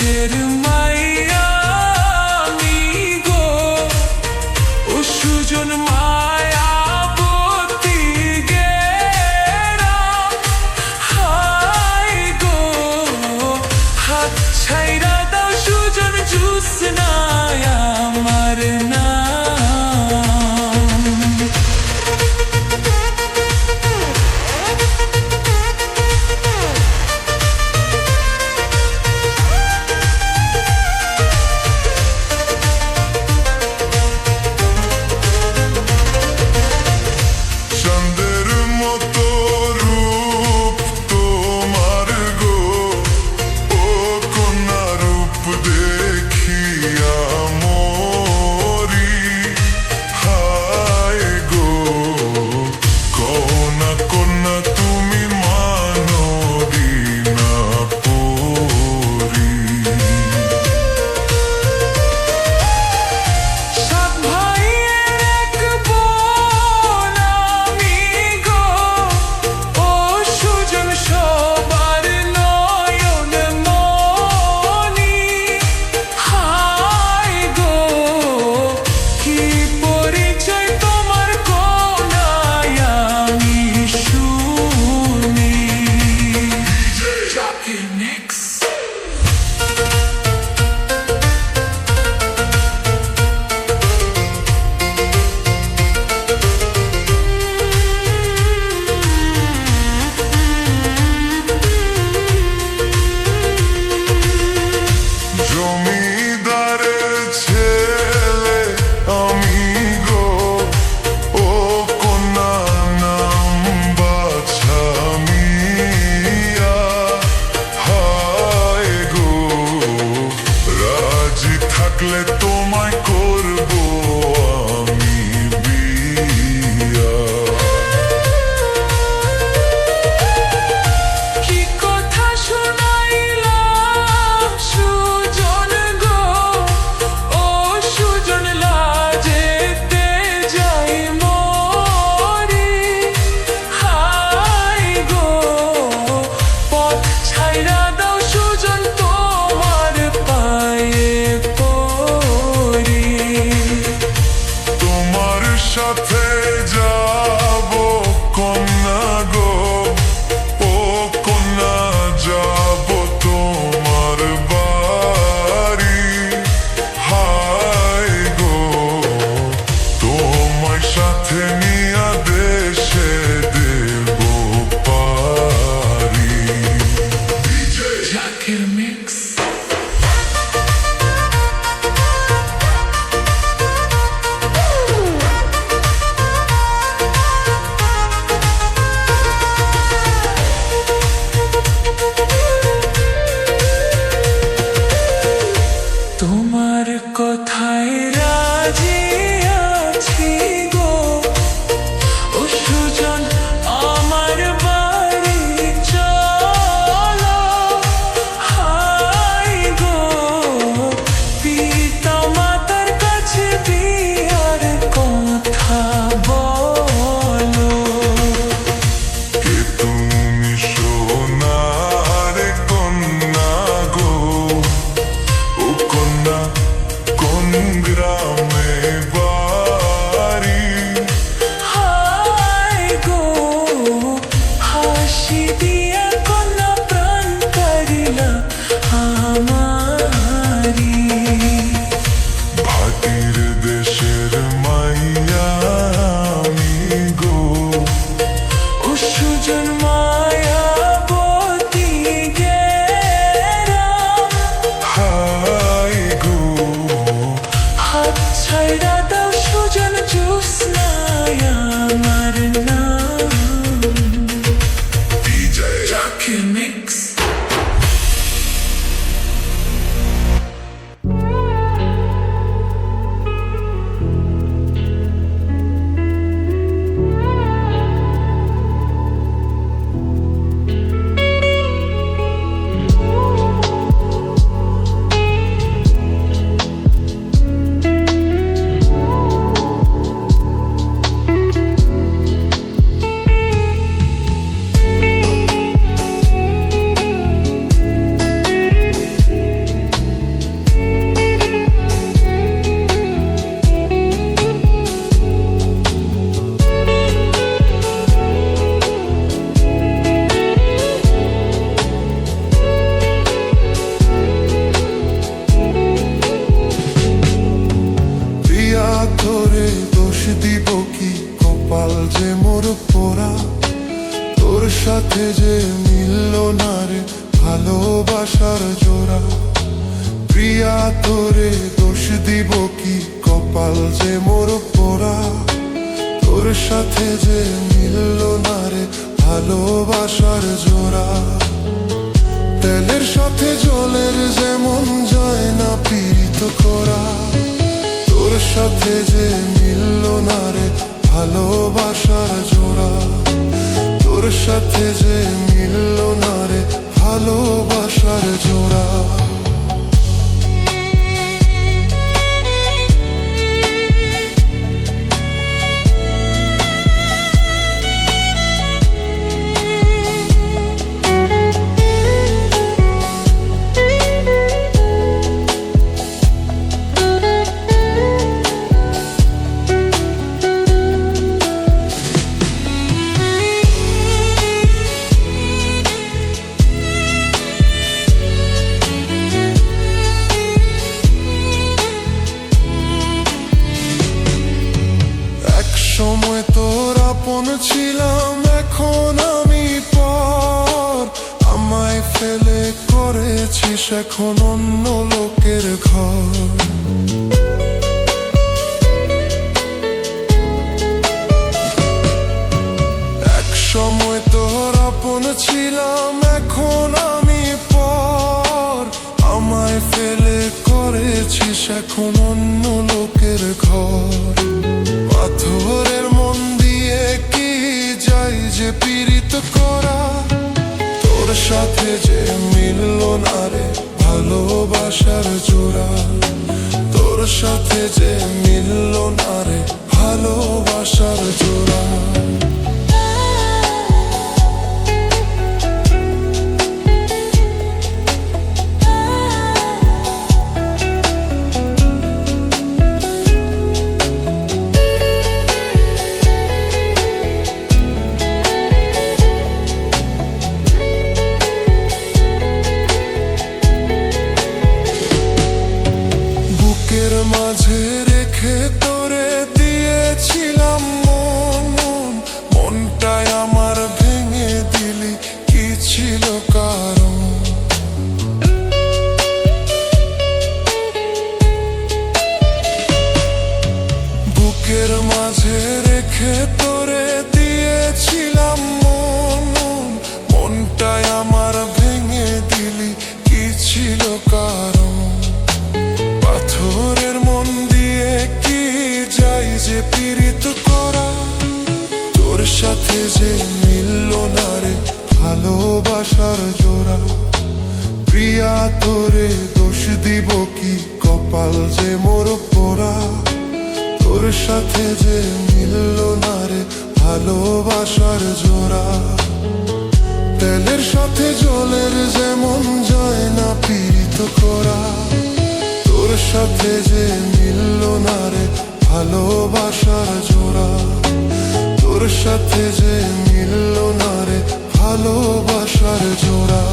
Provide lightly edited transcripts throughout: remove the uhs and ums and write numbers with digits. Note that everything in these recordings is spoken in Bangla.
দেশের মাইয়া আমি গো, ও সুজন মায়াবতী গেরাম। হায় গো, হাত ছাইরা দাও সুজন জুসনায় আমার নাম। চন্দ্রের মতো রূপ তোমার গো, ও কন্যা রূপ দেখিয়া মরি। হায় গো, কন্যা কন্যা তুমি মানবী না পরি। সাত ভাইয়ের এক বোন আমি গো, ও সুজন সবার নয়ন মনি। হায় গো, কি পরিচয় তোমার কোনায় আমি শুনি। জাকির নেক্সট। জমিদারের ছেলে আমি গো, ও কন্যা নাম বাছা মিয়া। হায় গো, রাজি থাকলে তোমায় করবো আমি বিয়া। কি কথা শুনাইলাম সুজন গো, ও সুজন লাজেতে যাই মরি। হায় গো, পথ ছাইরা দাও সুজন তোমার পায়ে পড়ি। তোমার সাথে যাব কন্যা গো, ও কন্যা যাব তোমার বাড়ি। হায় গো, তোমার সাথে নিয়া দেশে দেব পারি। জাকির মিক্স। তোমার কথায় রাজি আছি গো, ও কপাল যে মোর পোড়া, তোর সাথে যে মিলল না রে ভালোবাসার জোড়া। প্রিয়া তোরে দোষ দিব কি, কপাল যে মোর পোড়া, তোর সাথে যে মিলল না রে ভালোবাসার জোড়া। তেলের সাথে জলের যেমন যায় না পীড়িত করা, তোর সাথে যে মিলল না রে ভালোবাসার জোড়া। তোর সাথে যে মিলল না রে ভালোবাসার জোড়া। সময় তোর আপন ছিলাম, এখন আমি পর। আমায় ফেলে করেছিস এখন অন্য লোকের ঘর। এক সময় তোর আপন ছিলাম, এখন আমি পর। আমায় ফেলে করেছিস এখন অন্য লোকের ঘর। পাথরের মন দিয়ে কি যাই যে পীড়িত করা, তোর সাথে যে মিলল না রে ভালোবাসার জোড়া। তোর সাথে যে মিলল না রে ভালোবাসার জোড়া। মাঝে রেখে তোরে দিয়েছিলাম মন, মনটাই আমার ভেঙে দিলি কি ছিল কারণ? বুকের মাঝে রেখে তোরে দিয়েছিলাম মন, মনটাই আমার ভেঙে দিলি কি ছিল কারণ? পাথরের মন দিয়ে কি যাই যে পীড়িত করা, তোর সাথে যে মিলল না রে ভালোবাসার জোড়া। প্রিয়া তোরে দোষ দিব কি, কপাল যে মোর পোড়া, তোর সাথে যে মিলল না রে ভালোবাসার জোড়া। তেলের সাথে জলের যেমন যায় না পীড়িত করা, তোর সাথে যে মিলল না রে ভালোবাসার জোড়া। তোর সাথে যে মিলল না রে ভালোবাসার জোড়া।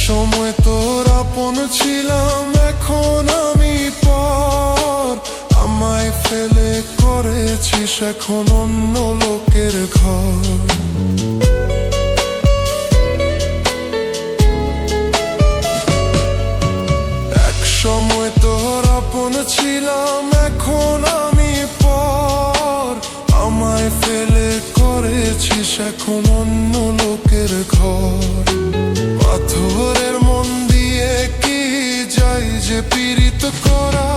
সময় তোর আপন ছিলাম, এখন আমি পর। আমায় ফেলে করেছিস এখন অন্য লোকের ঘর। এক সময় তোর আপন ছিলাম, এখন আমি পর। আমায় ফেলে করেছিস এখন অন্য লোকের ঘর। পাথরের মন দিয়ে কি যাই যে পীড়িত করা,